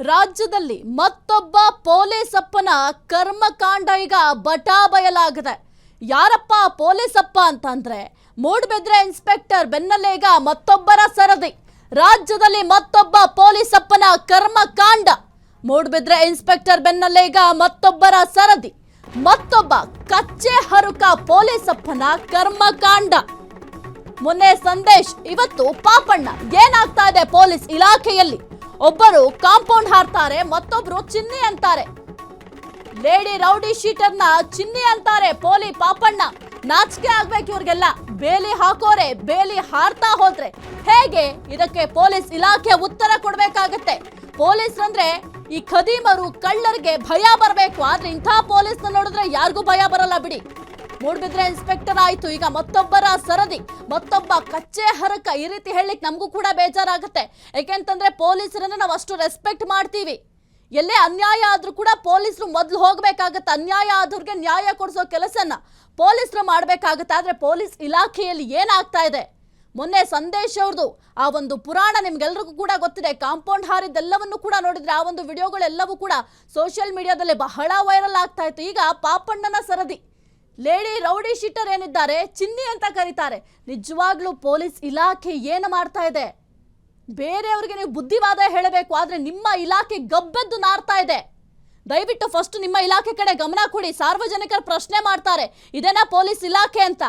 ರಾಜ್ಯದಲ್ಲಿ ಮತ್ತೊಬ್ಬ ಪೊಲೀಸಪ್ಪನ ಕರ್ಮಕಾಂಡ ಈಗ ಬಟಾಬಯಲಾಗಿದೆ. ಯಾರಪ್ಪ ಪೊಲೀಸಪ್ಪ ಅಂತಂದ್ರೆ ಮೂಡಬಿದ್ರೆ ಇನ್ಸ್ಪೆಕ್ಟರ್ ಬೆನ್ನಲ್ಲೇ ಈಗ ಮತ್ತೊಬ್ಬರ ಸರದಿ. ರಾಜ್ಯದಲ್ಲಿ ಮತ್ತೊಬ್ಬ ಪೊಲೀಸಪ್ಪನ ಕರ್ಮಕಾಂಡ. ಮೂಡಬಿದ್ರೆ ಇನ್ಸ್ಪೆಕ್ಟರ್ ಬೆನ್ನಲ್ಲೇ ಈಗ ಮತ್ತೊಬ್ಬರ ಸರದಿ. ಮತ್ತೊಬ್ಬ ಕಚ್ಚೆ ಹರುಕ ಪೊಲೀಸಪ್ಪನ ಕರ್ಮಕಾಂಡ. ಮೊನ್ನೆ ಸಂದೇಶ್, ಇವತ್ತು ಪಾಪಣ್ಣ. ಏನಾಗ್ತಾ ಇದೆ ಪೊಲೀಸ್ ಇಲಾಖೆಯಲ್ಲಿ? ಒಬ್ಬರು ಕಾಂಪೌಂಡ್ ಹಾರ್ತಾರೆ, ಮತ್ತೊಬ್ರು ಚಿನ್ನಿ ಅಂತಾರೆ. ಲೇಡಿ ರೌಡಿ ಶೀಟರ್ನ ಚಿನ್ನಿ ಅಂತಾರೆ ಪೋಲಿ ಪಾಪಣ್ಣ. ನಾಚಿಕೆ ಆಗ್ಬೇಕು ಇವ್ರಿಗೆಲ್ಲ. ಬೇಲಿ ಹಾಕೋರೆ ಬೇಲಿ ಹಾರ್ತಾ ಹೋದ್ರೆ ಹೇಗೆ? ಇದಕ್ಕೆ ಪೊಲೀಸ್ ಇಲಾಖೆ ಉತ್ತರ ಕೊಡ್ಬೇಕಾಗತ್ತೆ. ಪೊಲೀಸ್ರಂದ್ರೆ ಈ ಖದೀಮರು ಕಳ್ಳರಿಗೆ ಭಯ ಬರಬೇಕು. ಆದ್ರೆ ಇಂಥ ಪೊಲೀಸ್ನ ನೋಡಿದ್ರೆ ಯಾರಿಗೂ ಭಯ ಬರಲ್ಲ ಬಿಡಿ. ಮೂಡಬಿದ್ರೆ ಇನ್ಸ್ಪೆಕ್ಟರ್ ಆಯ್ತು, ಈಗ ಮತ್ತೊಬ್ಬರ ಸರದಿ, ಮತ್ತೊಬ್ಬ ಕಚ್ಚೆ ಹರಕ. ಈ ರೀತಿ ಹೇಳಲಿಕ್ಕೆ ನಮಗೂ ಕೂಡ ಬೇಜಾರಾಗುತ್ತೆ. ಯಾಕೆಂತಂದ್ರೆ ಪೊಲೀಸರನ್ನ ನಾವು ಅಷ್ಟು ರೆಸ್ಪೆಕ್ಟ್ ಮಾಡ್ತೀವಿ. ಎಲ್ಲೇ ಅನ್ಯಾಯ ಆದ್ರೂ ಕೂಡ ಪೊಲೀಸರು ಮೊದಲು ಹೋಗ್ಬೇಕಾಗತ್ತೆ. ಅನ್ಯಾಯ ಆದವ್ರಿಗೆ ನ್ಯಾಯ ಕೊಡಿಸೋ ಕೆಲಸನ ಪೊಲೀಸರು ಮಾಡ್ಬೇಕಾಗತ್ತೆ. ಆದ್ರೆ ಪೊಲೀಸ್ ಇಲಾಖೆಯಲ್ಲಿ ಏನಾಗ್ತಾ ಇದೆ? ಮೊನ್ನೆ ಸಂದೇಶ್ ಅವ್ರದ್ದು ಆ ಒಂದು ಪುರಾಣ ನಿಮ್ಗೆಲ್ರಿಗೂ ಕೂಡ ಗೊತ್ತಿದೆ. ಕಾಂಪೌಂಡ್ ಹಾರಿದ್ದೆಲ್ಲವನ್ನು ಕೂಡ ನೋಡಿದ್ರೆ ಆ ಒಂದು ವಿಡಿಯೋಗಳೆಲ್ಲವೂ ಕೂಡ ಸೋಷಿಯಲ್ ಮೀಡಿಯಾದಲ್ಲಿ ಬಹಳ ವೈರಲ್ ಆಗ್ತಾ ಇತ್ತು. ಈಗ ಪಾಪಣ್ಣನ ಸರದಿ. ಲೇಡಿ ರೌಡಿ ಶೀಟರ್ ಏನಿದ್ದಾರೆ, ಚಿನ್ನಿ ಅಂತ ಕರೀತಾರೆ. ನಿಜವಾಗ್ಲೂ ಪೊಲೀಸ್ ಇಲಾಖೆ ಏನು ಮಾಡ್ತಾ ಇದೆ? ಬೇರೆಯವ್ರಿಗೆ ನೀವು ಬುದ್ಧಿವಾದ ಹೇಳಬೇಕು, ಆದ್ರೆ ನಿಮ್ಮ ಇಲಾಖೆ ಗಬ್ಬೆದ್ದು ನಾರ್ತಾ ಇದೆ. ದಯವಿಟ್ಟು ಫಸ್ಟ್ ನಿಮ್ಮ ಇಲಾಖೆ ಕಡೆ ಗಮನ ಕೊಡಿ. ಸಾರ್ವಜನಿಕರು ಪ್ರಶ್ನೆ ಮಾಡ್ತಾರೆ, ಇದೇನಾ ಪೊಲೀಸ್ ಇಲಾಖೆ ಅಂತ.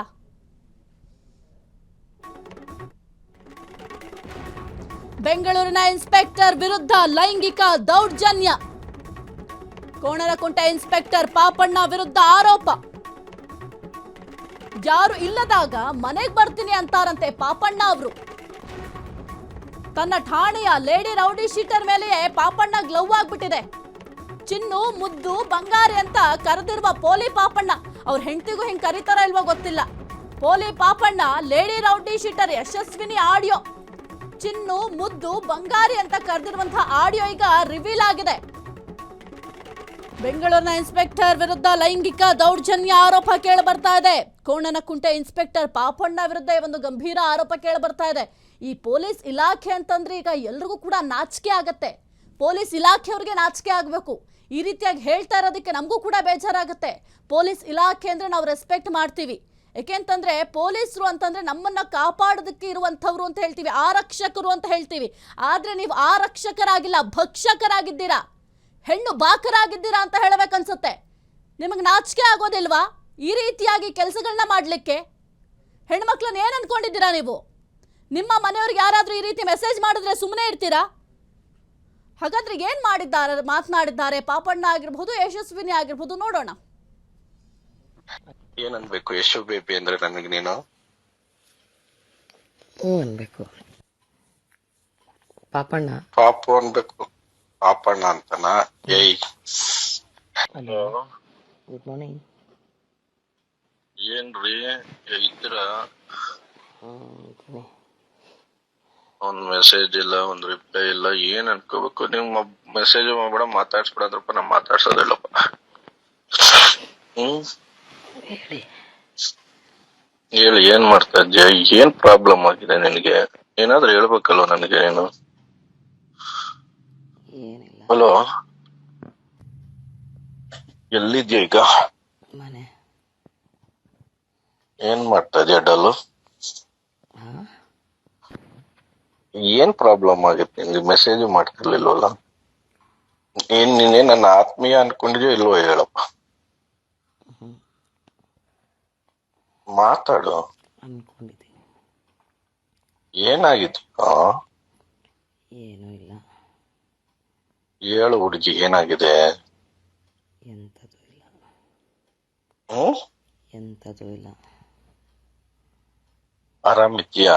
ಬೆಂಗಳೂರಿನ ಇನ್ಸ್ಪೆಕ್ಟರ್ ವಿರುದ್ಧ ಲೈಂಗಿಕ ದೌರ್ಜನ್ಯ. ಕೋಣನಕುಂಟೆ ಇನ್ಸ್ಪೆಕ್ಟರ್ ಪಾಪಣ್ಣ ವಿರುದ್ಧ ಆರೋಪ. ಯಾರು ಇಲ್ಲದಾಗ ಮನೆಗೆ ಬರ್ತೀನಿ ಅಂತಾರಂತೆ ಪಾಪಣ್ಣ ಅವರು. ತನ್ನ ಠಾಣೆಯ ಲೇಡಿ ರೌಡಿ ಶೀಟರ್ ಮೇಲೆಯೇ ಪಾಪಣ್ಣ ಗ್ಲೌವ್ ಆಗ್ಬಿಟ್ಟಿದೆ. ಚಿನ್ನು, ಮುದ್ದು, ಬಂಗಾರಿ ಅಂತ ಕರೆದಿರುವ ಪೋಲಿ ಪಾಪಣ್ಣ. ಅವ್ರ ಹೆಂಡತಿಗೂ ಹಿಂಗ್ ಕರೀತಾರ ಇಲ್ವೋ ಗೊತ್ತಿಲ್ಲ. ಪೋಲಿ Papanna lady rowdy sheeter Yashaswini audio. ಚಿನ್ನು, ಮುದ್ದು, ಬಂಗಾರಿ ಅಂತ ಕರೆದಿರುವಂತಹ ಆಡಿಯೋ ಈಗ ರಿವೀಲ್ ಆಗಿದೆ. ಬೆಂಗಳೂರಿನ ಇನ್ಸ್ಪೆಕ್ಟರ್ ವಿರುದ್ಧ ಲೈಂಗಿಕ ದೌರ್ಜನ್ಯ ಆರೋಪ ಕೇಳಿ ಬರ್ತಾ ಇದೆ. ಕೋಣನಕುಂಟೆ ಇನ್ಸ್ಪೆಕ್ಟರ್ ಪಾಪಣ್ಣ ವಿರುದ್ಧ ಒಂದು ಗಂಭೀರ ಆರೋಪ ಕೇಳಿ ಬರ್ತಾ ಇದೆ. ಈ ಪೊಲೀಸ್ ಇಲಾಖೆ ಅಂತಂದ್ರೆ ಈಗ ಎಲ್ರಿಗೂ ಕೂಡ ನಾಚಿಕೆ ಆಗತ್ತೆ. ಪೊಲೀಸ್ ಇಲಾಖೆಯವ್ರಿಗೆ ನಾಚಿಕೆ ಆಗಬೇಕು. ಈ ರೀತಿಯಾಗಿ ಹೇಳ್ತಾ ಇರೋದಕ್ಕೆ ನಮಗೂ ಕೂಡ ಬೇಜಾರಾಗುತ್ತೆ. ಪೊಲೀಸ್ ಇಲಾಖೆ ಅಂದ್ರೆ ನಾವು ರೆಸ್ಪೆಕ್ಟ್ ಮಾಡ್ತೀವಿ. ಯಾಕೆಂತಂದ್ರೆ ಪೊಲೀಸರು ಅಂತಂದ್ರೆ ನಮ್ಮನ್ನ ಕಾಪಾಡೋದಕ್ಕೆ ಇರುವಂಥವ್ರು ಅಂತ ಹೇಳ್ತೀವಿ, ಆರಕ್ಷಕರು ಅಂತ ಹೇಳ್ತೀವಿ. ಆದ್ರೆ ನೀವು ಆರಕ್ಷಕರಾಗಿಲ್ಲ, ಭಕ್ಷಕರಾಗಿದ್ದೀರಾ, ಹೆಣ್ಣು ಬಾಕರಾಗಿದ್ದೀರಾ ಅಂತ ಹೇಳಬೇಕನ್ಸುತ್ತೆ. ನಿಮಗೆ ನಾಚಿಕೆ ಆಗೋದಿಲ್ವಾ ಈ ರೀತಿಯಾಗಿ ಕೆಲಸಗಳನ್ನ ಮಾಡಲಿಕ್ಕೆ? ಹೆಣ್ಮಕ್ಳನ್ನ ಏನು ಅಂದ್ಕೊಂಡಿದ್ದೀರಾ ನೀವು? ನಿಮ್ಮ ಮನೆಯವ್ರಿಗೆ ಯಾರಾದರೂ ಈ ರೀತಿ ಮೆಸೇಜ್ ಮಾಡಿದ್ರೆ ಸುಮ್ಮನೆ ಇರ್ತೀರಾ? ಹಾಗಾದ್ರೆ ಏನು ಮಾಡಿದ್ದಾರೆ, ಮಾತನಾಡಿದ್ದಾರೆ ಪಾಪಣ್ಣ ಆಗಿರ್ಬೋದು, ಯಶಸ್ವಿನಿ ಆಗಿರ್ಬೋದು, ನೋಡೋಣ. ಏನನ್ಬೇಕು ಯಶು ಬೇಬಿ ಅಂದ್ರೆ ನನಗೆ ನೀನು ಅನ್ಬೇಕು. ಪಾಪಣ್ಣ ಪಾಪು ಅನ್ಬೇಕು. ಪಾಪಣ್ಣ ಅಂತನ? ಏಯ್ ಹಲೋ, ಗುಡ್ ಮಾರ್ನಿಂಗ್. ಏನ್ರಿ ಇದ್ರ? ಒಂದ್ ಮೆಸೇಜ್ ಇಲ್ಲ, ಒಂದ್ ರಿಪ್ಲೈ ಇಲ್ಲ. ಏನ್ ಅನ್ಕೋಬೇಕು? ನಿಮ್ ಮೆಸೇಜ್ ಮಾಡ್ಬೇಡ, ಮಾತಾಡ್ಸ್ಬಿಡದ್ರಪ್ಪ. ನಾ ಮಾತಾಡ್ಸೋದಿಲ್ಲಪ್ಪ. ಹೇಳಿ, ಏನ್ ಮಾಡ್ತಾ ಇದ್ಯಾ? ಏನ್ ಪ್ರಾಬ್ಲಮ್ ಆಗಿದೆ ನಿನಗೆ? ಏನಾದ್ರೂ ಹೇಳ್ಬೇಕಲ್ವ ನನಗೆ ನೀನು? ಹಲೋ, ಎಲ್ಲಿದ್ಯಾ ಈಗ? ಮನೆ. ಏನ್ ಮಾಡ್ತಾ ಇದ್ಯಾ ಡಲ್ಲು? ಏನ್ ಪ್ರಾಬ್ಲಮ್ ಆಗಿತ್ತು ನಿನ್ಗೆ? ಮೆಸೇಜ್ ಮಾಡ್ತಿರ್ಲಿಲ್ವಲ್ಲ? ನೀನೇ ನನ್ನ ಆತ್ಮೀಯ ಅನ್ಕೊಂಡಿದ್ಯೋ ಇಲ್ವೋ ಹೇಳಪ್ಪ. ಮಾತಾಡು. ಅನ್ಕೊಂಡಿದ್ದೀನಿ. ಏನಾಗಿತ್ತು? ಏನೂ ಇಲ್ಲ. ಹೇಳು ಹುಡುಗಿ, ಏನಾಗಿದೆ? ಎಂಥದ್ದು ಇಲ್ಲ. ಹ್ಮ್? ಎಂಥದ್ದು ಇಲ್ಲ. ಆರಾಮಿದ್ಯಾ?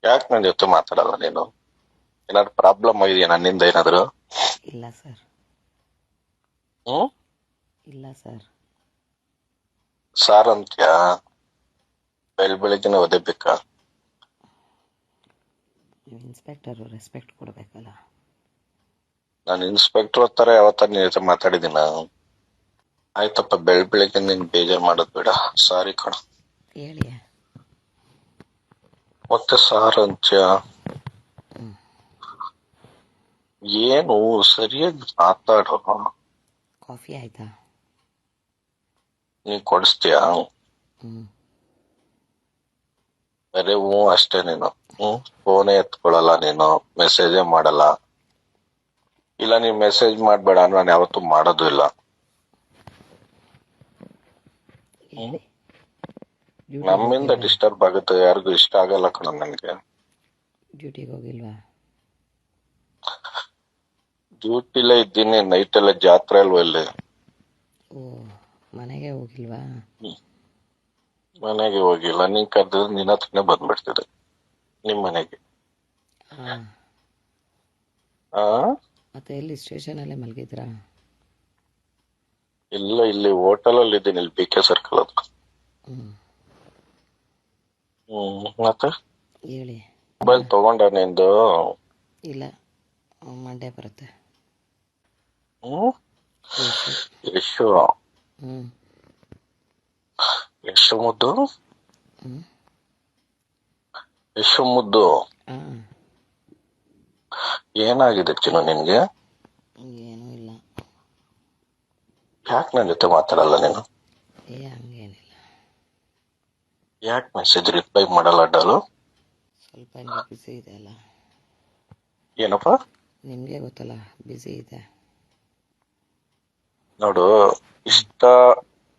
ಯಾಕೆ ನನ್ನ ಜೊತೆ ಮಾತಾಡಲ್ಲ ನೀನು? ಏನಾದ್ರು ಪ್ರಾಬ್ಲಮ್ ಆಗಿದೆಯಾ ನನ್ನಿಂದ ಏನಾದ್ರು? ಇಲ್ಲ ಸರ್. ಇಲ್ಲ ಸರ್. ಸಾರ್ ಅಂತ್ಯಾ? ಬೆಳಿಗ್ಗೆನೆ ಓದಬೇಕಾ? ನೀವು ಇನ್ಸ್ಪೆಕ್ಟರು, ರೆಸ್ಪೆಕ್ಟ್ ಕೊಡಬೇಕಲ್ಲ. ನಾನು ಇನ್ಸ್ಪೆಕ್ಟರ್ ತರ ಯಾವತ್ತ ನಿನ್ ಜೊತೆ ಮಾತಾಡಿದಿನ? ಆಯ್ತಪ್ಪ, ಬೆಳಿಗ್ಗೆ ನಿನ್ ಬೇಜಾರ್ ಮಾಡೋದ್ ಬೇಡ. ಸಾರಿ ಕಣ. ಹೇಳಿ. ಮತ್ತೆ ಸಾರ್ ಅಂತ್ಯ? ಏನು ಸರಿಯಾಗಿ ಮಾತಾಡೋ. ಕಾಫಿ ಆಯ್ತಾ? ನೀನ್ ಕೊಡಿಸ್ತೀಯಾ? ಹ್ಞೂ ಬರೀ ಹ್ಞೂ ಅಷ್ಟೇ ನೀನು. ಫೋನೇ ಎತ್ಕೊಳಲ್ಲ ನೀನು, ಮೆಸೇಜೇ ಮಾಡಲ್ಲ. ಇಲ್ಲ ನೀನ್ ಮೆಸೇಜ್ ಮಾಡ್ಬೇಡ, ನಾನು ಯಾವತ್ತೂ ಮಾಡೋದು ಇಲ್ಲ. ಹೇಳಿ. ನಮ್ಮಿಂದ ಡಿಸ್ಟರ್ಬ್ ಆಗುತ್ತೆ, ಯಾರಿಗೂ ಇಷ್ಟ ಆಗಲ್ಲ ಕಣ ನನ್ಗೆ. ಡ್ಯೂಟಿಗೆ ಹೋಗಿಲ್ವಾ? ಡ್ಯೂಟಿಲೇ ಇದ್ದೀನಿ, ನೈಟ್ ಎಲ್ಲ ಜಾತ್ರೆ ಅಲ್ವಾ ಇಲ್ಲಿ. ಓ, ಮನೆಗೆ ಹೋಗಿಲ್ವಾ? ಮನೆಗೆ ಹೋಗಿಲ್ಲ, ನೀನ್ ಕರೆದ್ರೆ ನಿನ್ನ ಹತ್ರನೇ ಬಂದ್ಬಿಡ್ತಿದೆ ನಿಮ್ ಮನೆಗೆ. ಹಾಂ. ಆ ಮತ್ತೆ ಎಲ್ಲಿ ಸ್ಟೇಷನಲ್ಲೇ ಮಲಗಿದ್ರಾ? ಇಲ್ಲ, ಇಲ್ಲಿ ಹೋಟೆಲ್ ಅಲ್ಲಿ ಇದ್ದೀನಿ, ಇಲ್ಲಿ BK ಸರ್ಕಲ್ ಹತ್ರ. ಮತ್ತೆ ಹೇಳಿ. ಮೊಬೈಲ್ ತಗೊಂಡ ನಿಂದು? ಇಲ್ಲ, ಮಂಡೇ ಬರುತ್ತೆ. ಯಶು ಹ್ಞೂ ಯಶು ಮುದ್ದು, ಹ್ಞೂ ಯಶು ಮುದ್ದು, ಹಾಂ. ಏನಾಗಿದೆ ಚಿನ್ನು ನಿನ್ಗೆ? ಏನೂ ಇಲ್ಲ. ಯಾಕೆ ನನ್ನ ಜೊತೆ ಮಾತಾಡಲ್ಲ ನೀನು? ಹಂಗೇನಿಲ್ಲ. ಯಾಕೆ ಮೆಸೇಜ್ ರಿಪ್ಲೈ ಮಾಡಲ್ಲ ಡಾಲು? ಸ್ವಲ್ಪ ಹಂಗೆ ಬ್ಯುಸಿ ಇದೆ ಅಲ್ಲ. ಏನಪ್ಪ? ನಿಮಗೆ ಗೊತ್ತಲ್ಲ, ಬ್ಯುಸಿ ಇದೆ. ನೋಡು, ಇಷ್ಟ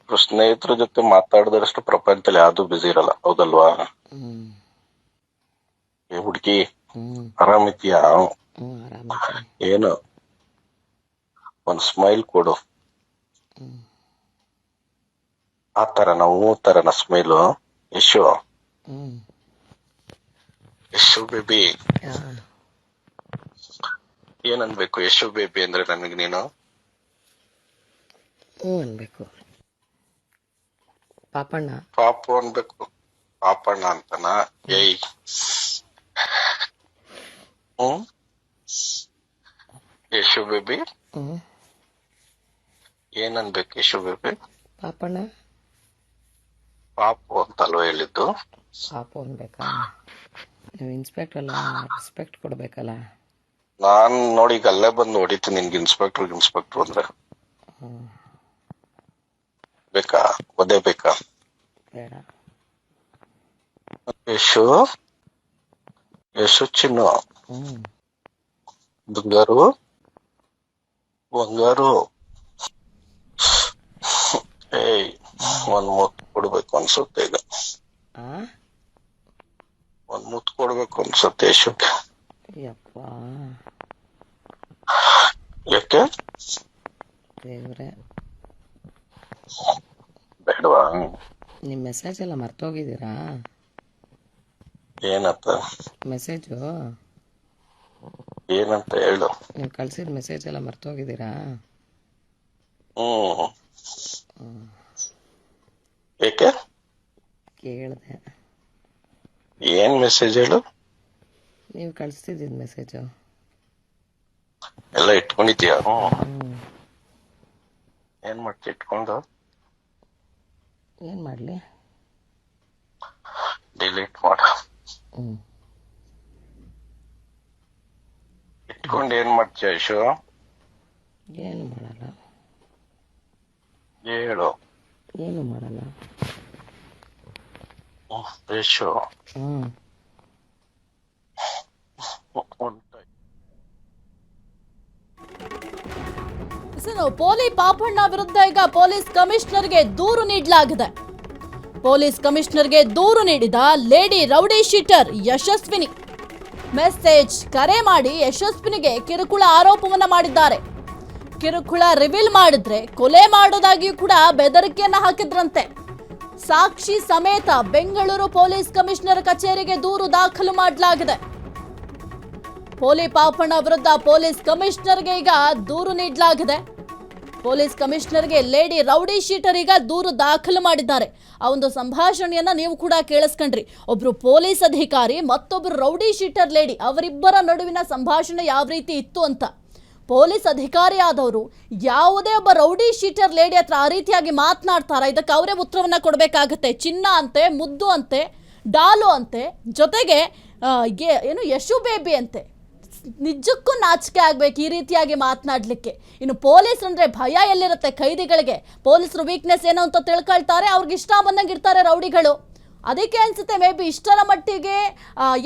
ಸ್ನೇಹಿತರ ಜೊತೆ ಮಾತಾಡಿದಷ್ಟು ಪ್ರಪಂಚದಲ್ಲಿ ಯಾವ್ದು ಬಿಸಿ ಇರಲ್ಲ, ಹೌದಲ್ವಾ? ಏ ಹುಡುಗಿ, ಆರಾಮಿದ್ಯಾ? ಆರಾಮಿದ್ದೀನಿ. ಏನು ಒಂದ್ ಸ್ಮೈಲ್ ಕೊಡು. ಆ ತರನ ಹೂ ತರನ ಸ್ಮೈಲು. ಯಶು, ಯಶು ಬೇಬಿ, ಏನನ್ಬೇಕು ಯಶು ಬೇಬಿ ಅಂದ್ರೆ ನನಗೆ ನೀನು? ಅನ್ಬೇಕು. ಪಾಪಣ್ಣ. ಪಾಪು ಅನ್ಬೇಕು. ಪಾಪಣ್ಣ ಅಂತನ? ಏಯ್, ಯಶು ಬೇಬಿ ಏನನ್ಬೇಕು? ಯಶು ಬೇಬಿ ಪಾಪಣ್ಣ. ಪಾಪು ಅಂತಲ್ವ ಹೇಳಿದ್ದು? ಪಾಪು ಅನ್ಬೇಕಾ? ನೀವು ಇನ್ಸ್ಪೆಕ್ಟರ್ ಅಲ್ಲ, ರೆಸ್ಪೆಕ್ಟ್ ಕೊಡ್ಬೇಕಲ್ಲ. ನಾನ್ ನೋಡಿ ಈಗ ಅಲ್ಲೇ ಬಂದು ಹೊಡಿತೀನಿ ನಿನ್ಗೆ ಇನ್ಸ್ಪೆಕ್ಟರ್ ಅಂದ್ರೆ. ಬೇಕಾ? ಒದೇ ಬೇಕಾ? ಬೇಡ. ಯಶು, ಯಶು ಚಿನ್ನು, ಬಂಗಾರು, ಬಂಗಾರು, ಏಯ್, ಒಂದ್ ಮುತ್ತು ಕೊಡ್ಬೇಕು ಅನ್ಸುತ್ತೆ ಈಗ. ಒಂದ್ ಮುತ್ತು ಕೊಡ್ಬೇಕು ಅನ್ಸುತ್ತೆ ಯಶುಗೆ. ಯಪ್ಪ, ಯಾಕೆ? ದೇವ್ರೆ. ಬೇಡವಾ? ನಿಮ್ಮ ಮೆಸೇಜ್ ಎಲ್ಲ ಮರ್ತೋಗಿದ್ದೀರಾ? ಏನಂತ? ಮೆಸೇಜು ಏನಂತ ಹೇಳು. ನೀವು ಕಳ್ಸಿದ ಮೆಸೇಜ್ ಎಲ್ಲ ಮರ್ತೋಗಿದ್ದೀರಾ? ಏಕೆ? ಕೇಳಿದೆ. ಏನ್ ಮೆಸೇಜ್ ಹೇಳು? ನೀವು ಕಳಿಸ್ತಿದ್ದಿದ್ದು ಮೆಸೇಜು ಎಲ್ಲ ಇಟ್ಕೊಂಡಿದ್ಯಾ? ಏನ್ ಮಾಡ್ತಿ ಇಟ್ಕೊಂಡು? ಏನ್ ಮಾಡ್ಲಿ? ಡಿಲೀಟ್ ಮಾಡ. ಇಟ್ಕೊಂಡು ಏನ್ ಮಾಡ್ತೀಯ ಯಶು? ಏನು ಮಾಡಲ್ಲ. ಹೇಳು. ಏನು ಮಾಡಲ್ಲ. ಯಶು, ಪೋಲಿ ಪಾಪಣ್ಣ ವಿರುದ್ಧ ಈಗ ಪೊಲೀಸ್ ಕಮಿಷನರ್ಗೆ ದೂರು ನೀಡಲಾಗಿದೆ. ಪೊಲೀಸ್ ಕಮಿಷನರ್ಗೆ ದೂರು ನೀಡಿದ lady rowdy sheeter Yashaswini message ಕರೆ ಮಾಡಿ ಯಶಸ್ವಿನಿಗೆ ಕಿರುಕುಳ ಆರೋಪವನ್ನ ಮಾಡಿದ್ದಾರೆ. ಕಿರುಕುಳ ರಿವೀಲ್ ಮಾಡಿದ್ರೆ ಕೊಲೆ ಮಾಡೋದಾಗಿಯೂ ಕೂಡ ಬೆದರಿಕೆಯನ್ನ ಹಾಕಿದ್ರಂತೆ. ಸಾಕ್ಷಿ ಸಮೇತ ಬೆಂಗಳೂರು ಪೊಲೀಸ್ ಕಮಿಷನರ್ ಕಚೇರಿಗೆ ದೂರು ದಾಖಲು ಮಾಡಲಾಗಿದೆ. ಪೋಲಿ ಪಾಪಣ್ಣ ವಿರುದ್ಧ ಪೊಲೀಸ್ ಕಮಿಷನರ್ಗೆ ಈಗ ದೂರು ನೀಡಲಾಗಿದೆ. ಪೊಲೀಸ್ ಕಮಿಷನರ್ಗೆ ಲೇಡಿ ರೌಡಿ ಶೀಟರ್ ಈಗ ದೂರು ದಾಖಲು ಮಾಡಿದ್ದಾರೆ. ಆ ಒಂದು ಸಂಭಾಷಣೆಯನ್ನ ನೀವು ಕೂಡ ಕೇಳಿಸ್ಕೊಂಡ್ರಿ. ಒಬ್ರು ಪೊಲೀಸ್ ಅಧಿಕಾರಿ ಮತ್ತೊಬ್ರು ರೌಡಿ ಶೀಟರ್ ಲೇಡಿ, ಅವರಿಬ್ಬರ ನಡುವಿನ ಸಂಭಾಷಣೆ ಯಾವ ರೀತಿ ಇತ್ತು ಅಂತ. ಪೊಲೀಸ್ ಅಧಿಕಾರಿ ಆದವರು ಯಾವುದೇ ಒಬ್ಬ ರೌಡಿ ಶೀಟರ್ ಲೇಡಿ ಹತ್ರ ಆ ರೀತಿಯಾಗಿ ಮಾತನಾಡ್ತಾರ? ಇದಕ್ಕೆ ಅವರೇ ಉತ್ತರವನ್ನ ಕೊಡಬೇಕಾಗತ್ತೆ. ಚಿನ್ನ ಅಂತೆ, ಮುದ್ದು ಅಂತೆ, ಡಾಲು ಅಂತೆ, ಜೊತೆಗೆ ಏನು ಯಶು ಬೇಬಿ ಅಂತೆ. ನಿಜಕ್ಕೂ ನಾಚಿಕೆ ಆಗ್ಬೇಕು ಈ ರೀತಿಯಾಗಿ ಮಾತನಾಡ್ಲಿಕ್ಕೆ. ಇನ್ನು ಪೊಲೀಸ್ ಅಂದ್ರೆ ಭಯ ಎಲ್ಲಿರುತ್ತೆ ಕೈದಿಗಳಿಗೆ? ಪೊಲೀಸರು ವೀಕ್ನೆಸ್ ಏನು ಅಂತ ತಿಳ್ಕೊಳ್ತಾರೆ, ಅವ್ರಿಗೆ ಇಷ್ಟ ಬಂದಂಗೆ ಇರ್ತಾರೆ ರೌಡಿಗಳು. ಅದಕ್ಕೆ ಅನ್ಸುತ್ತೆ ಮೇ ಬಿ ಇಷ್ಟರ ಮಟ್ಟಿಗೆ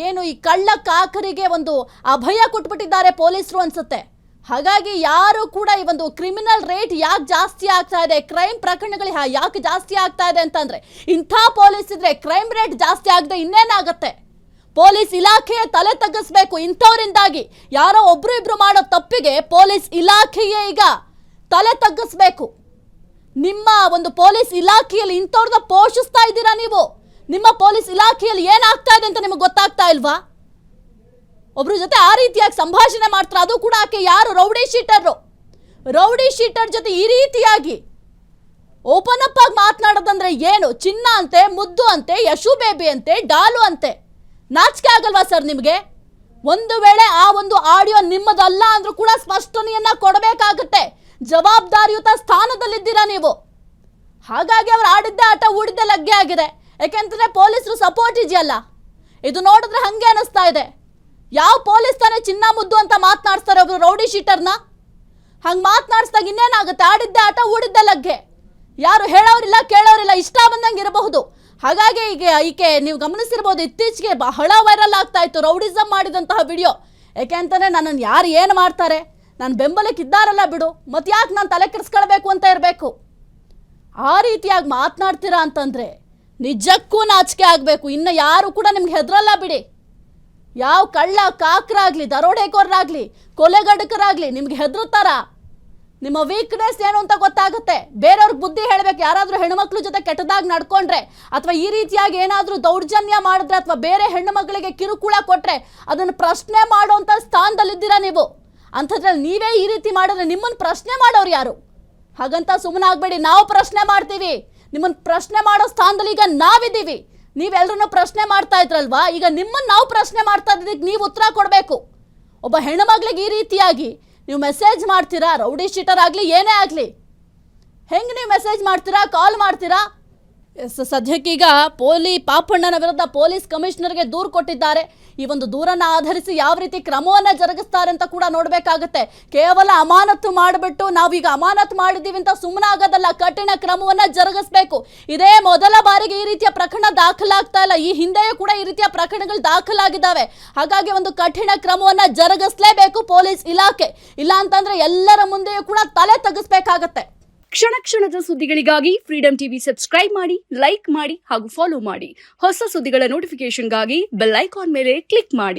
ಏನು ಈ ಕಳ್ಳ ಕಾಕರಿಗೆ ಒಂದು ಅಭಯ ಕೊಟ್ಬಿಟ್ಟಿದ್ದಾರೆ ಪೊಲೀಸರು ಅನ್ಸುತ್ತೆ. ಹಾಗಾಗಿ ಯಾರು ಕೂಡ ಈ ಒಂದು ಕ್ರಿಮಿನಲ್ ರೇಟ್ ಯಾಕೆ ಜಾಸ್ತಿ ಆಗ್ತಾ ಇದೆ, ಕ್ರೈಮ್ ಪ್ರಕರಣಗಳು ಯಾಕೆ ಜಾಸ್ತಿ ಆಗ್ತಾ ಇದೆ ಅಂತಂದ್ರೆ ಇಂಥ ಪೊಲೀಸ್ ಇದ್ರೆ ಕ್ರೈಮ್ ರೇಟ್ ಜಾಸ್ತಿ ಆಗದೆ ಇನ್ನೇನಾಗತ್ತೆ? ಪೊಲೀಸ್ ಇಲಾಖೆಯೇ ತಲೆ ತಗ್ಗಿಸ್ಬೇಕು. ಇಂಥವರಿಂದಾಗಿ ಯಾರೋ ಒಬ್ರು ಇಬ್ರು ಮಾಡೋ ತಪ್ಪಿಗೆ ಪೊಲೀಸ್ ಇಲಾಖೆಯೇ ಈಗ ತಲೆ ತಗ್ಗಿಸ್ಬೇಕು. ನಿಮ್ಮ ಒಂದು ಪೊಲೀಸ್ ಇಲಾಖೆಯಲ್ಲಿ ಇಂಥವ್ರನ್ನ ಪೋಷಿಸ್ತಾ ಇದ್ದೀರಾ ನೀವು. ನಿಮ್ಮ ಪೊಲೀಸ್ ಇಲಾಖೆಯಲ್ಲಿ ಏನಾಗ್ತಾ ಇದೆ ಅಂತ ನಿಮಗೆ ಗೊತ್ತಾಗ್ತಾ ಇಲ್ವಾ? ಒಬ್ರ ಜೊತೆ ಆ ರೀತಿಯಾಗಿ ಸಂಭಾಷಣೆ ಮಾಡ್ತಾರೆ, ಅದು ಕೂಡ ಆಕೆ ಯಾರು? ರೌಡಿ ಶೀಟರ್ ಜೊತೆ ಈ ರೀತಿಯಾಗಿ ಓಪನ್ ಅಪ್ ಆಗಿ ಮಾತನಾಡೋದಂದ್ರೆ ಏನು? ಚಿನ್ನ ಅಂತೆ, ಮುದ್ದು ಅಂತೆ, ಯಶು ಬೇಬಿ ಅಂತೆ, ಡಾಲು ಅಂತೆ. ನಾಚಿಕೆ ಆಗಲ್ವಾ ಸರ್ ನಿಮಗೆ? ಒಂದು ವೇಳೆ ಆ ಒಂದು ಆಡಿಯೋ ನಿಮ್ಮದಲ್ಲ ಅಂದ್ರೂ ಕೂಡ ಸ್ಪಷ್ಟನೆಯನ್ನ ಕೊಡಬೇಕಾಗುತ್ತೆ. ಜವಾಬ್ದಾರಿಯುತ ಸ್ಥಾನದಲ್ಲಿದ್ದೀರಾ ನೀವು. ಹಾಗಾಗಿ ಅವ್ರು ಆಡಿದ್ದೆ ಆಟ ಹೂಡಿದ್ದೆ ಲಗ್ಗೆ ಆಗಿದೆ. ಯಾಕೆಂತಂದ್ರೆ ಪೊಲೀಸರು ಸಪೋರ್ಟ್ ಇದೆಯಲ್ಲ, ಇದು ನೋಡಿದ್ರೆ ಹಂಗೆ ಅನಿಸ್ತಾ ಇದೆ. ಯಾವ ಪೊಲೀಸ್ ತಾನೇ ಚಿನ್ನ ಮುದ್ದು ಅಂತ ಮಾತನಾಡ್ತಾರೆ ಒಬ್ರು ರೌಡಿ ಶೀಟರ್ನ? ಹಂಗೆ ಮಾತನಾಡಿಸಿದಾಗ ಇನ್ನೇನಾಗುತ್ತೆ? ಆಡಿದ್ದೆ ಆಟ ಹೂಡಿದ್ದೆ ಲಗ್ಗೆ. ಯಾರು ಹೇಳೋರಿಲ್ಲ ಕೇಳೋರಿಲ್ಲ, ಇಷ್ಟ ಬಂದಂಗೆ ಇರಬಹುದು. ಹಾಗಾಗಿ ಈಕೆ ನೀವು ಗಮನಿಸಿರ್ಬೋದು, ಇತ್ತೀಚೆಗೆ ಬಹಳ ವೈರಲ್ ಆಗ್ತಾ ಇತ್ತು ರೌಡಿಸಮ್ ಮಾಡಿದಂತಹ ವಿಡಿಯೋ. ಯಾಕೆಂತಂದ್ರೆ ನನ್ನನ್ನು ಯಾರು ಏನು ಮಾಡ್ತಾರೆ, ನನ್ನ ಬೆಂಬಲಕ್ಕೆ ಇದ್ದಾರಲ್ಲ ಬಿಡು, ಮತ್ತೆ ಯಾಕೆ ನಾನು ತಲೆ ಕೆಡಿಸ್ಕೊಳ್ಬೇಕು ಅಂತ ಇರಬೇಕು. ಆ ರೀತಿಯಾಗಿ ಮಾತನಾಡ್ತೀರಾ ಅಂತಂದ್ರೆ ನಿಜಕ್ಕೂ ನಾಚಿಕೆ ಆಗಬೇಕು. ಇನ್ನು ಯಾರು ಕೂಡ ನಿಮ್ಗೆ ಹೆದರಲ್ಲ ಬಿಡಿ. ಯಾವ ಕಳ್ಳ ಕಾಕರಾಗ್ಲಿ, ದರೋಡೆಕೋರರಾಗ್ಲಿ, ಕೊಲೆಗಡಕರಾಗ್ಲಿ ನಿಮ್ಗೆ ಹೆದರುತ್ತಾರ? ನಿಮ್ಮ ವೀಕ್ನೆಸ್ ಏನು ಅಂತ ಗೊತ್ತಾಗುತ್ತೆ. ಬೇರೆಯವ್ರಿಗೆ ಬುದ್ಧಿ ಹೇಳಬೇಕು. ಯಾರಾದರೂ ಹೆಣ್ಮಕ್ಳು ಜೊತೆ ಕೆಟ್ಟದಾಗಿ ನಡ್ಕೊಂಡ್ರೆ ಅಥವಾ ಈ ರೀತಿಯಾಗಿ ಏನಾದರೂ ದೌರ್ಜನ್ಯ ಮಾಡಿದ್ರೆ ಅಥವಾ ಬೇರೆ ಹೆಣ್ಣು ಮಕ್ಕಳಿಗೆ ಕಿರುಕುಳ ಕೊಟ್ಟರೆ ಅದನ್ನು ಪ್ರಶ್ನೆ ಮಾಡುವಂಥ ಸ್ಥಾನದಲ್ಲಿದ್ದೀರಾ ನೀವು. ಅಂಥದ್ರಲ್ಲಿ ನೀವೇ ಈ ರೀತಿ ಮಾಡಿದ್ರೆ ನಿಮ್ಮನ್ನು ಪ್ರಶ್ನೆ ಮಾಡೋರು ಯಾರು? ಹಾಗಂತ ಸುಮ್ಮನೆ ಆಗಬೇಡಿ. ನಾವು ಪ್ರಶ್ನೆ ಮಾಡ್ತೀವಿ. ನಿಮ್ಮನ್ನು ಪ್ರಶ್ನೆ ಮಾಡೋ ಸ್ಥಾನದಲ್ಲಿ ಈಗ ನಾವಿದ್ದೀವಿ. ನೀವೆಲ್ಲರನ್ನು ಪ್ರಶ್ನೆ ಮಾಡ್ತಾ ಇದ್ರಲ್ವಾ, ಈಗ ನಿಮ್ಮನ್ನು ನಾವು ಪ್ರಶ್ನೆ ಮಾಡ್ತಾ ಇದ್ದಕ್ಕೆ ನೀವು ಉತ್ತರ ಕೊಡಬೇಕು. ಒಬ್ಬ ಹೆಣ್ಣುಮಗಳಿಗೆ ಈ ರೀತಿಯಾಗಿ ನೀವು ಮೆಸೇಜ್ ಮಾಡ್ತೀರಾ? ರೌಡಿ ಶೀಟರ್ ಆಗಲಿ ಏನೇ ಆಗಲಿ, ಹೆಂಗೆ ನೀವು ಮೆಸೇಜ್ ಮಾಡ್ತೀರಾ, ಕಾಲ್ ಮಾಡ್ತೀರಾ? ಸದ್ಯಕ್ಕೀಗ ಪಾಪಣ್ಣನ ವಿರುದ್ಧ ಪೊಲೀಸ್ ಕಮಿಷನರ್ಗೆ ದೂರು ಕೊಟ್ಟಿದ್ದಾರೆ. ಈ ಒಂದು ದೂರನ್ನ ಆಧರಿಸಿ ಯಾವ ರೀತಿ ಕ್ರಮವನ್ನ ಜರುಗಿಸ್ತಾರೆ ಅಂತ ಕೂಡ ನೋಡಬೇಕಾಗುತ್ತೆ. ಕೇವಲ ಅಮಾನತು ಮಾಡಿಬಿಟ್ಟು ನಾವೀಗ ಅಮಾನತು ಮಾಡಿದ್ದೀವಿ ಅಂತ ಸುಮ್ಮನಾಗೋದಲ್ಲ, ಕಠಿಣ ಕ್ರಮವನ್ನ ಜರುಗಿಸಬೇಕು. ಇದೇ ಮೊದಲ ಬಾರಿಗೆ ಈ ರೀತಿಯ ಪ್ರಕರಣ ದಾಖಲಾಗ್ತಾ ಇಲ್ಲ. ಈ ಹಿಂದೆಯೂ ಕೂಡ ಈ ರೀತಿಯ ಪ್ರಕರಣಗಳು ದಾಖಲಾಗಿದ್ದಾವೆ. ಹಾಗಾಗಿ ಒಂದು ಕಠಿಣ ಕ್ರಮವನ್ನ ಜರುಗಿಸಲೇಬೇಕು ಪೊಲೀಸ್ ಇಲಾಖೆ. ಇಲ್ಲ ಅಂತಂದ್ರೆ ಎಲ್ಲರ ಮುಂದೆಯೂ ಕೂಡ ತಲೆ ತಗ್ಗಿಸ್ಬೇಕಾಗತ್ತೆ. ಕ್ಷಣ ಕ್ಷಣದ ಸುದ್ದಿಗಳಿಗಾಗಿ ಫ್ರೀಡಂ ಟಿವಿ ಸಬ್ಸ್ಕ್ರೈಬ್ ಮಾಡಿ, ಲೈಕ್ ಮಾಡಿ ಹಾಗೂ ಫಾಲೋ ಮಾಡಿ. ಹೊಸ ಸುದ್ದಿಗಳ ನೋಟಿಫಿಕೇಶನ್ಗಾಗಿ ಬೆಲ್ ಐಕಾನ್ ಮೇಲೆ ಕ್ಲಿಕ್ ಮಾಡಿ.